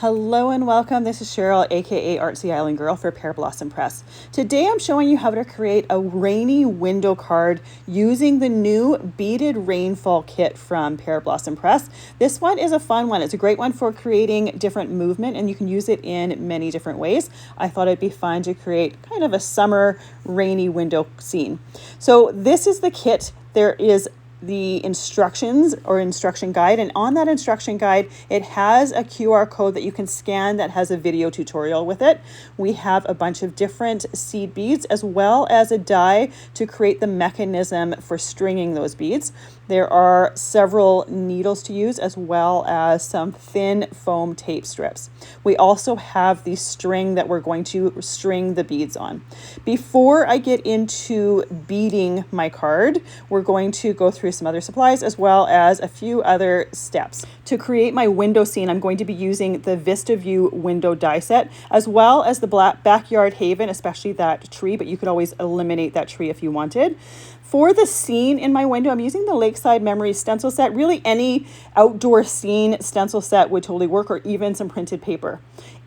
Hello and welcome. This is Cheryl, aka Artsy Island Girl for Pear Blossom Press. Today I'm showing you how to create a rainy window card using the new Beaded Rainfall Kit from Pear Blossom Press. This one is a fun one. It's a great one for creating different movement and you can use it in many different ways. I thought it'd be fun to create kind of a summer rainy window scene. So this is the kit. There is the instructions or instruction guide, and on that instruction guide it has a QR code that you can scan that has a video tutorial with it. We have a bunch of different seed beads as well as a die to create the mechanism for stringing those beads. There are several needles to use as well as some thin foam tape strips. We also have the string that we're going to string the beads on. Before I get into beading my card, we're going to go through some other supplies as well as a few other steps. To create my window scene, I'm going to be using the Vista View window die set as well as the backyard haven, especially that tree, but you could always eliminate that tree if you wanted. For the scene in my window, I'm using the Lakeside Memories stencil set. Really any outdoor scene stencil set would totally work, or even some printed paper.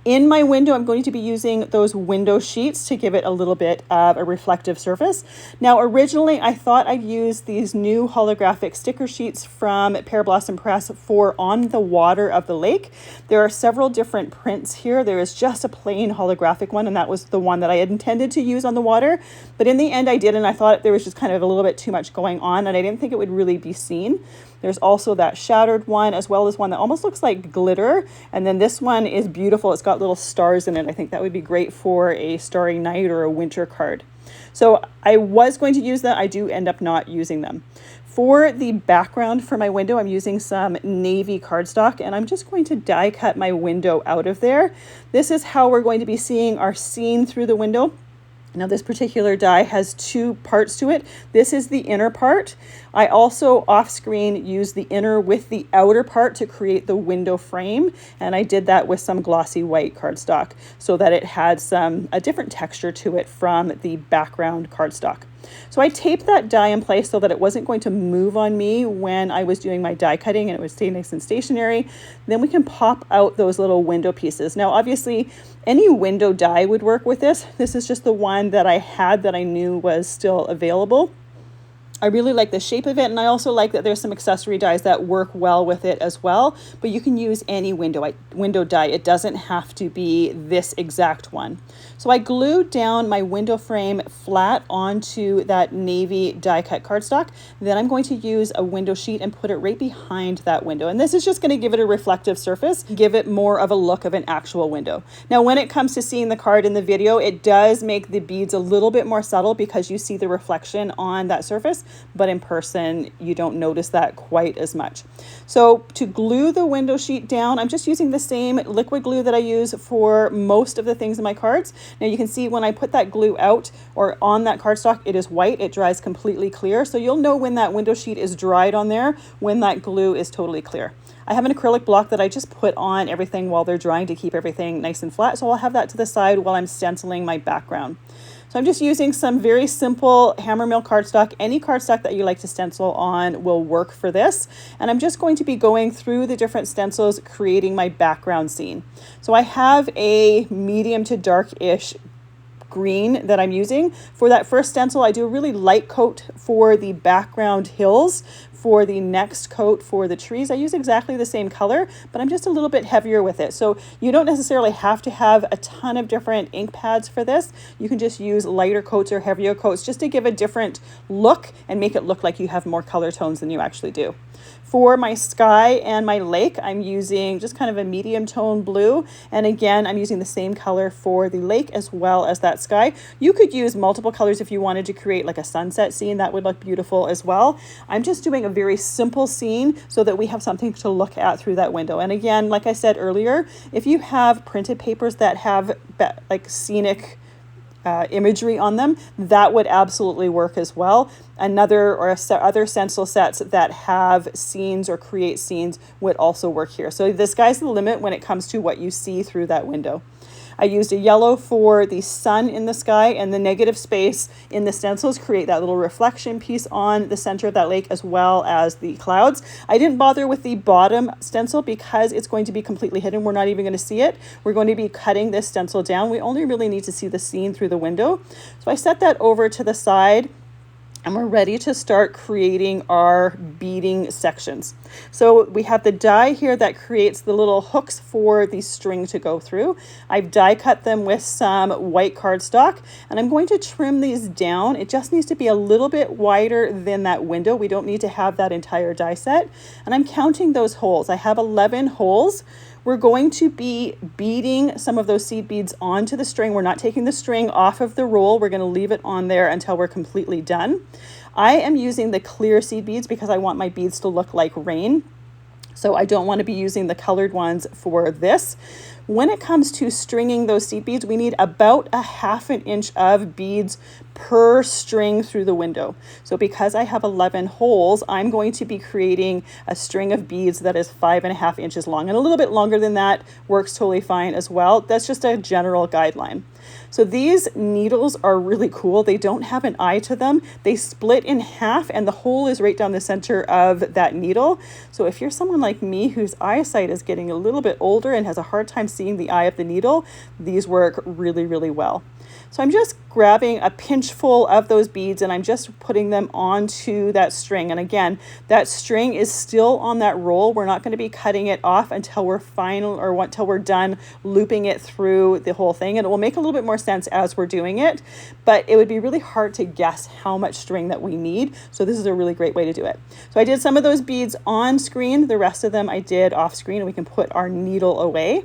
In my window, I'm going to be using those window sheets to give it a little bit of a reflective surface. Now, originally, I thought I'd use these new holographic sticker sheets from Pear Blossom Press for on the water of the lake. There are several different prints here. There is just a plain holographic one, and that was the one that I had intended to use on the water. But in the end, I didn't. I thought there was just kind of a little bit too much going on, and I didn't think it would really be seen. There's also that shattered one, as well as one that almost looks like glitter. And then this one is beautiful. It's got little stars in it. I think that would be great for a starry night or a winter card. So I was going to use that. I do end up not using them. For the background for my window, I'm using some navy cardstock, and I'm just going to die cut my window out of there. This is how we're going to be seeing our scene through the window. Now this particular die has two parts to it. This is the inner part. I also off screen used the inner with the outer part to create the window frame. And I did that with some glossy white cardstock so that it had a different texture to it from the background cardstock. So I taped that die in place so that it wasn't going to move on me when I was doing my die cutting, and it would stay nice and stationary. Then we can pop out those little window pieces. Now, obviously, any window die would work with this. This is just the one that I had that I knew was still available. I really like the shape of it, and I also like that there's some accessory dies that work well with it as well, but you can use any window die. It doesn't have to be this exact one. So I glued down my window frame flat onto that navy die cut cardstock. Then I'm going to use a window sheet and put it right behind that window. And this is just going to give it a reflective surface, give it more of a look of an actual window. Now, when it comes to seeing the card in the video, it does make the beads a little bit more subtle because you see the reflection on that surface, but in person, you don't notice that quite as much. So to glue the window sheet down, I'm just using the same liquid glue that I use for most of the things in my cards. Now you can see when I put that glue out or on that cardstock, it is white. It dries completely clear. So you'll know when that window sheet is dried on there, when that glue is totally clear. I have an acrylic block that I just put on everything while they're drying to keep everything nice and flat. So I'll have that to the side while I'm stenciling my background. So I'm just using some very simple hammer mill cardstock. Any cardstock that you like to stencil on will work for this. And I'm just going to be going through the different stencils, creating my background scene. So I have a medium to dark-ish green that I'm using. For that first stencil, I do a really light coat for the background hills. For the next coat for the trees, I use exactly the same color, but I'm just a little bit heavier with it. So you don't necessarily have to have a ton of different ink pads for this. You can just use lighter coats or heavier coats just to give a different look and make it look like you have more color tones than you actually do. For my sky and my lake, I'm using just kind of a medium tone blue. And again, I'm using the same color for the lake as well as that sky. You could use multiple colors if you wanted to create like a sunset scene. That would look beautiful as well. I'm just doing a very simple scene so that we have something to look at through that window. And again, like I said earlier, if you have printed papers that have like scenic imagery on them, that would absolutely work as well. Other stencil sets that have scenes or create scenes would also work here. So the sky's the limit when it comes to what you see through that window. I used a yellow for the sun in the sky, and the negative space in the stencils create that little reflection piece on the center of that lake as well as the clouds. I didn't bother with the bottom stencil because it's going to be completely hidden. We're not even going to see it. We're going to be cutting this stencil down. We only really need to see the scene through the window. So I set that over to the side, and we're ready to start creating our beading sections. So we have the die here that creates the little hooks for the string to go through. I've die cut them with some white cardstock, and I'm going to trim these down. It just needs to be a little bit wider than that window. We don't need to have that entire die set. And I'm counting those holes. I have 11 holes. We're going to be beading some of those seed beads onto the string. We're not taking the string off of the roll. We're going to leave it on there until we're completely done. I am using the clear seed beads because I want my beads to look like rain. So I don't want to be using the colored ones for this. When it comes to stringing those seed beads, we need about a ½ inch of beads per string through the window. So because I have 11 holes, I'm going to be creating a string of beads that is 5½ inches long, and a little bit longer than that works totally fine as well. That's just a general guideline. So these needles are really cool. They don't have an eye to them. They split in half, and the hole is right down the center of that needle. So if you're someone like me whose eyesight is getting a little bit older and has a hard time seeing the eye of the needle, these work really, really well. So I'm just grabbing a pinch full of those beads, and I'm just putting them onto that string. And again, that string is still on that roll. We're not going to be cutting it off until we're until we're done looping it through the whole thing. And it will make a little bit more sense as we're doing it, but it would be really hard to guess how much string that we need. So this is a really great way to do it. So I did some of those beads on screen. The rest of them I did off screen, and we can put our needle away.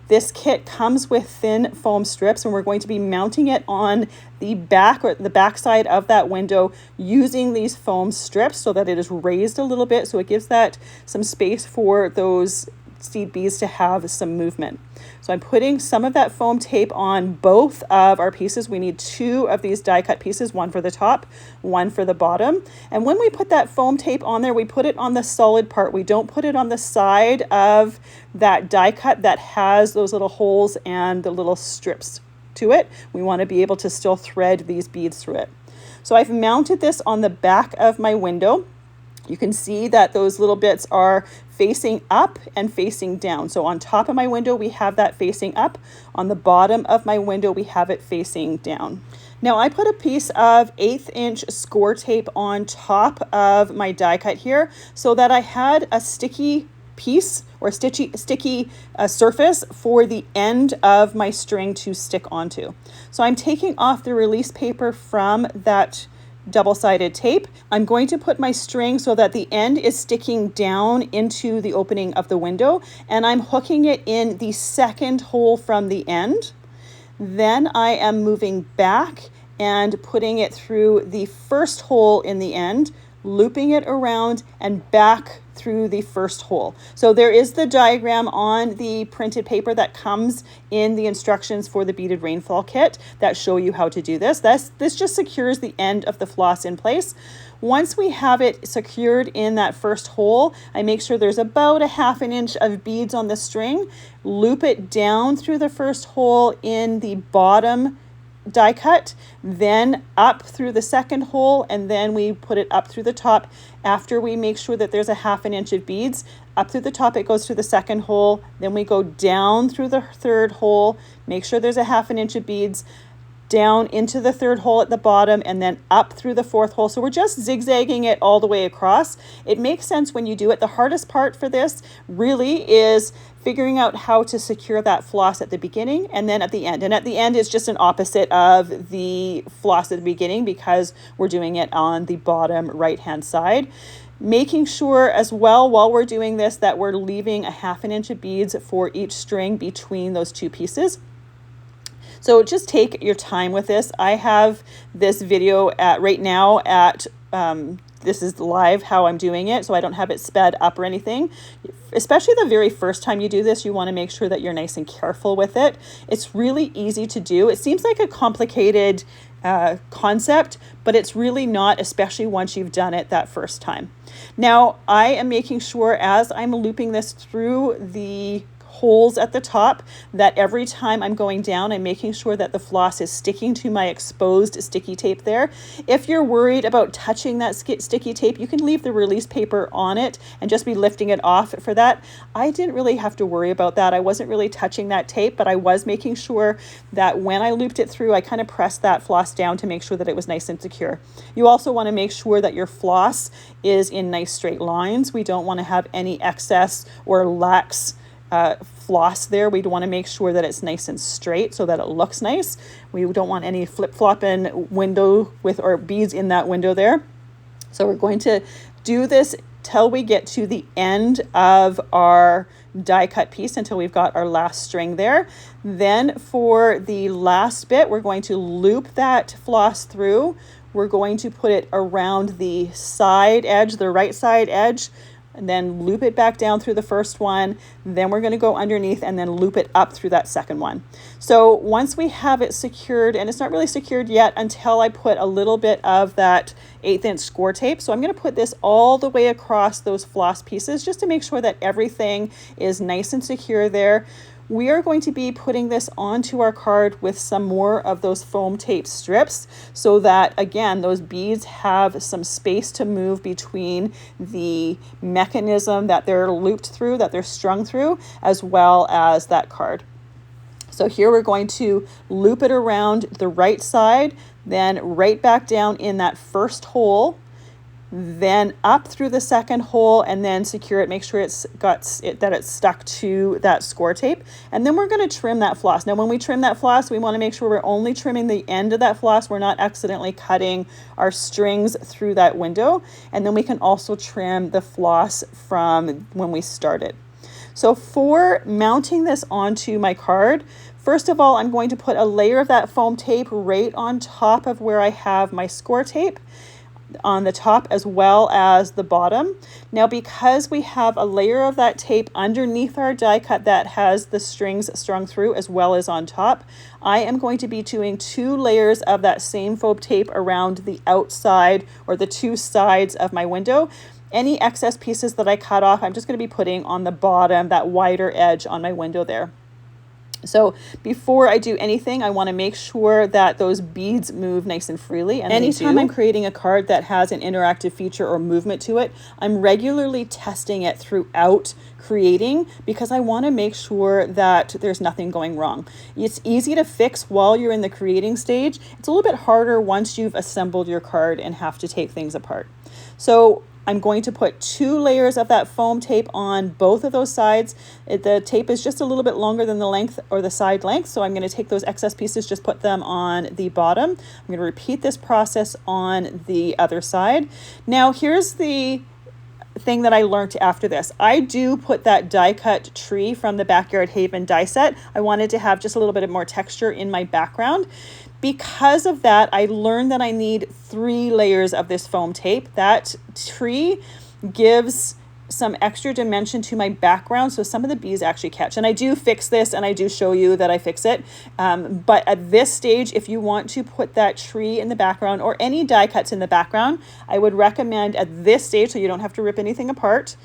This kit comes with thin foam strips, and we're going to be mounting it on the back or the back side of that window using these foam strips so that it is raised a little bit, so it gives that some space for those seed beads to have some movement. So I'm putting some of that foam tape on both of our pieces. We need 2 of these die cut pieces, one for the top, one for the bottom. And when we put that foam tape on there, we put it on the solid part. We don't put it on the side of that die cut that has those little holes and the little strips to it. We want to be able to still thread these beads through it. So I've mounted this on the back of my window. You can see that those little bits are facing up and facing down. So on top of my window, we have that facing up. On the bottom of my window, we have it facing down. Now I put a piece of 1/8 inch score tape on top of my die cut here so that I had a sticky piece or sticky surface for the end of my string to stick onto. So I'm taking off the release paper from that double-sided tape. I'm going to put my string so that the end is sticking down into the opening of the window, and I'm hooking it in the second hole from the end. Then I am moving back and putting it through the first hole in the end, looping it around and back through the first hole. So there is the diagram on the printed paper that comes in the instructions for the Beaded Rainfall Kit that show you how to do this. This just secures the end of the floss in place. Once we have it secured in that first hole, I make sure there's about a ½ inch of beads on the string, loop it down through the first hole in the bottom die cut, then up through the second hole, and then we put it up through the top. After we make sure that there's a ½ inch of beads, up through the top, it goes through the second hole, then we go down through the third hole, make sure there's a ½ inch of beads, down into the third hole at the bottom, and then up through the fourth hole. So we're just zigzagging it all the way across. It makes sense when you do it. The hardest part for this really is figuring out how to secure that floss at the beginning and then at the end. And at the end is just an opposite of the floss at the beginning because we're doing it on the bottom right-hand side. Making sure as well while we're doing this that we're leaving a ½ inch of beads for each string between those two pieces. So just take your time with this. I have this video right now at, this is live how I'm doing it, so I don't have it sped up or anything. Especially the very first time you do this, you want to make sure that you're nice and careful with it. It's really easy to do. It seems like a complicated concept, but it's really not, especially once you've done it that first time. Now, I am making sure as I'm looping this through the holes at the top that every time I'm going down, I'm making sure that the floss is sticking to my exposed sticky tape there. If you're worried about touching that sticky tape, you can leave the release paper on it and just be lifting it off for that. I didn't really have to worry about that. I wasn't really touching that tape, but I was making sure that when I looped it through, I kind of pressed that floss down to make sure that it was nice and secure. You also want to make sure that your floss is in nice straight lines. We don't want to have any excess or lax floss there. We want to make sure that it's nice and straight so that it looks nice. We don't want any flip-flopping window with or beads in that window there. So we're going to do this till we get to the end of our die cut piece, until we've got our last string there. Then for the last bit, we're going to loop that floss through. We're going to put it around the side edge, the right side edge, and then loop it back down through the first one. Then we're going to go underneath and then loop it up through that second one. So once we have it secured, and it's not really secured yet until I put a little bit of that 1/8 inch score tape. So I'm going to put this all the way across those floss pieces just to make sure that everything is nice and secure there. We are going to be putting this onto our card with some more of those foam tape strips so that, again, those beads have some space to move between the mechanism that they're looped through, that they're strung through, as well as that card. So here we're going to loop it around the right side, then right back down in that first hole, then up through the second hole, and then secure it. Make sure that it's stuck to that score tape. And then we're going to trim that floss. Now when we trim that floss, we want to make sure we're only trimming the end of that floss. We're not accidentally cutting our strings through that window. And then we can also trim the floss from when we started. So for mounting this onto my card, first of all, I'm going to put a layer of that foam tape right on top of where I have my score tape, on the top as well as the bottom. Now, because we have a layer of that tape underneath our die cut that has the strings strung through as well as on top, I am going to be doing 2 layers of that same foam tape around the outside or the 2 sides of my window. Any excess pieces that I cut off, I'm just going to be putting on the bottom, that wider edge on my window there. So before I do anything, I want to make sure that those beads move nice and freely. And anytime I'm creating a card that has an interactive feature or movement to it, I'm regularly testing it throughout creating because I want to make sure that there's nothing going wrong. It's easy to fix while you're in the creating stage. It's a little bit harder once you've assembled your card and have to take things apart. So I'm going to put 2 layers of that foam tape on both of those sides. The tape is just a little bit longer than the length or the side length, so I'm going to take those excess pieces, just put them on the bottom. I'm going to repeat this process on the other side. Now, here's the thing that I learned after this. I do put that die cut tree from the Backyard Haven die set. I wanted to have just a little bit of more texture in my background. Because of that, I learned that I need 3 layers of this foam tape. That tree gives some extra dimension to my background, so some of the bees actually catch. And I do fix this, and I do show you that I fix it. But at this stage, if you want to put that tree in the background or any die cuts in the background, I would recommend at this stage, so you don't have to rip anything apart,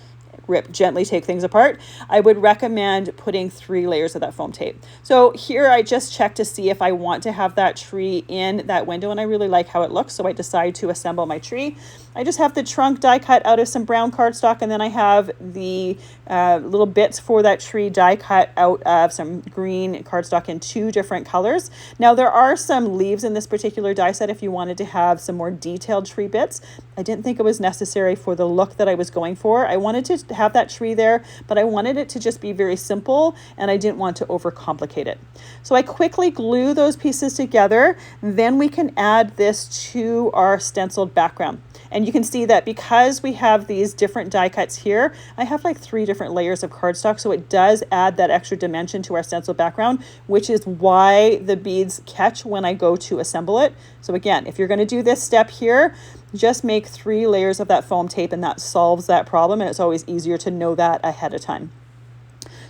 gently take things apart, I would recommend putting 3 layers of that foam tape. So here I just check to see if I want to have that tree in that window, and I really like how it looks, so I decide to assemble my tree. I just have the trunk die cut out of some brown cardstock, and then I have the little bits for that tree die cut out of some green cardstock in 2 different colors. Now there are some leaves in this particular die set if you wanted to have some more detailed tree bits. I didn't think it was necessary for the look that I was going for. I wanted to have that tree there, but I wanted it to just be very simple, and I didn't want to overcomplicate it. So I quickly glue those pieces together. Then we can add this to our stenciled background. And you can see that because we have these different die cuts here, I have like 3 different layers of cardstock, so it does add that extra dimension to our stencil background, which is why the beads catch when I go to assemble it. So again, if you're going to do this step here, just make 3 layers of that foam tape, and that solves that problem, and it's always easier to know that ahead of time.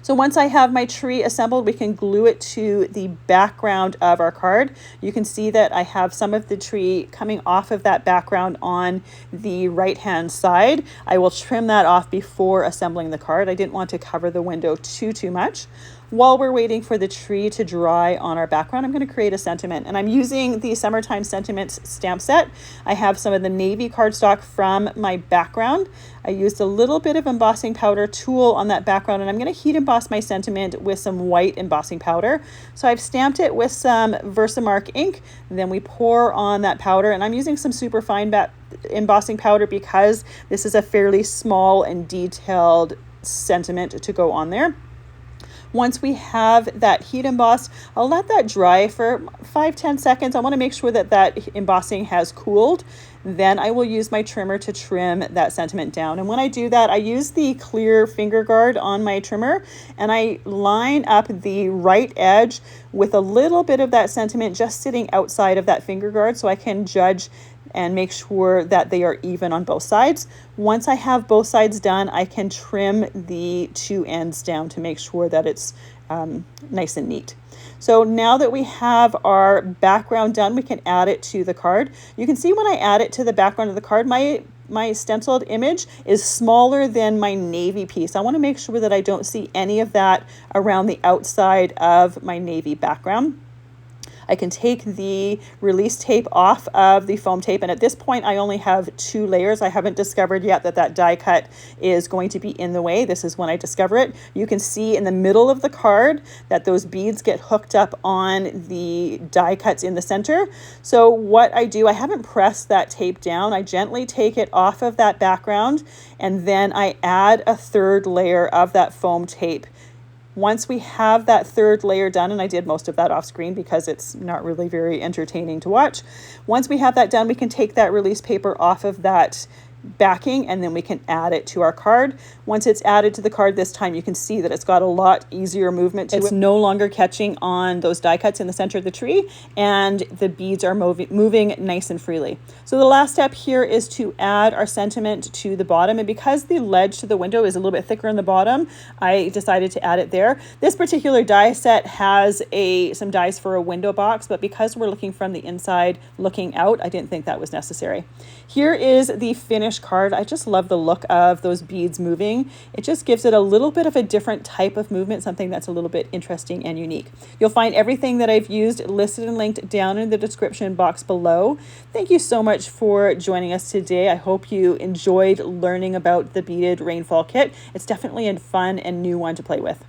So once I have my tree assembled, we can glue it to the background of our card. You can see that I have some of the tree coming off of that background on the right-hand side. I will trim that off before assembling the card. I didn't want to cover the window too much. While we're waiting for the tree to dry on our background, I'm going to create a sentiment, and I'm using the Summertime Sentiments stamp set. I have some of the navy cardstock from my background. I used a little bit of embossing powder tool on that background, and I'm going to heat emboss my sentiment with some white embossing powder. So I've stamped it with some Versamark ink, then we pour on that powder, and I'm using some super fine embossing powder because this is a fairly small and detailed sentiment to go on there. Once we have that heat embossed, I'll let that dry for 5-10 seconds. I want to make sure that that embossing has cooled. Then I will use my trimmer to trim that sentiment down. And when I do that, I use the clear finger guard on my trimmer, and I line up the right edge with a little bit of that sentiment just sitting outside of that finger guard so I can judge and make sure that they are even on both sides. Once I have both sides done, I can trim the two ends down to make sure that it's nice and neat. So now that we have our background done, we can add it to the card. You can see when I add it to the background of the card, my stenciled image is smaller than my navy piece. I want to make sure that I don't see any of that around the outside of my navy background. I can take the release tape off of the foam tape, and at this point I only have 2 layers. I haven't discovered yet that that die cut is going to be in the way. This is when I discover it. You can see in the middle of the card that those beads get hooked up on the die cuts in the center. So what I do, I haven't pressed that tape down. I gently take it off of that background, and then I add a 3rd layer of that foam tape. Once we have that 3rd layer done, and I did most of that off screen because it's not really very entertaining to watch. Once we have that done, we can take that release paper off of that backing, and then we can add it to our card. Once it's added to the card this time, you can see that it's got a lot easier movement to it. It's no longer catching on those die cuts in the center of the tree, and the beads are moving nice and freely. So the last step here is to add our sentiment to the bottom, and because the ledge to the window is a little bit thicker in the bottom, I decided to add it there. This particular die set has some dies for a window box, but because we're looking from the inside looking out, I didn't think that was necessary. Here is the finished card. I just love the look of those beads moving. It just gives it a little bit of a different type of movement, something that's a little bit interesting and unique. You'll find everything that I've used listed and linked down in the description box below. Thank you so much for joining us today. I hope you enjoyed learning about the Beaded Rainfall Kit. It's definitely a fun and new one to play with.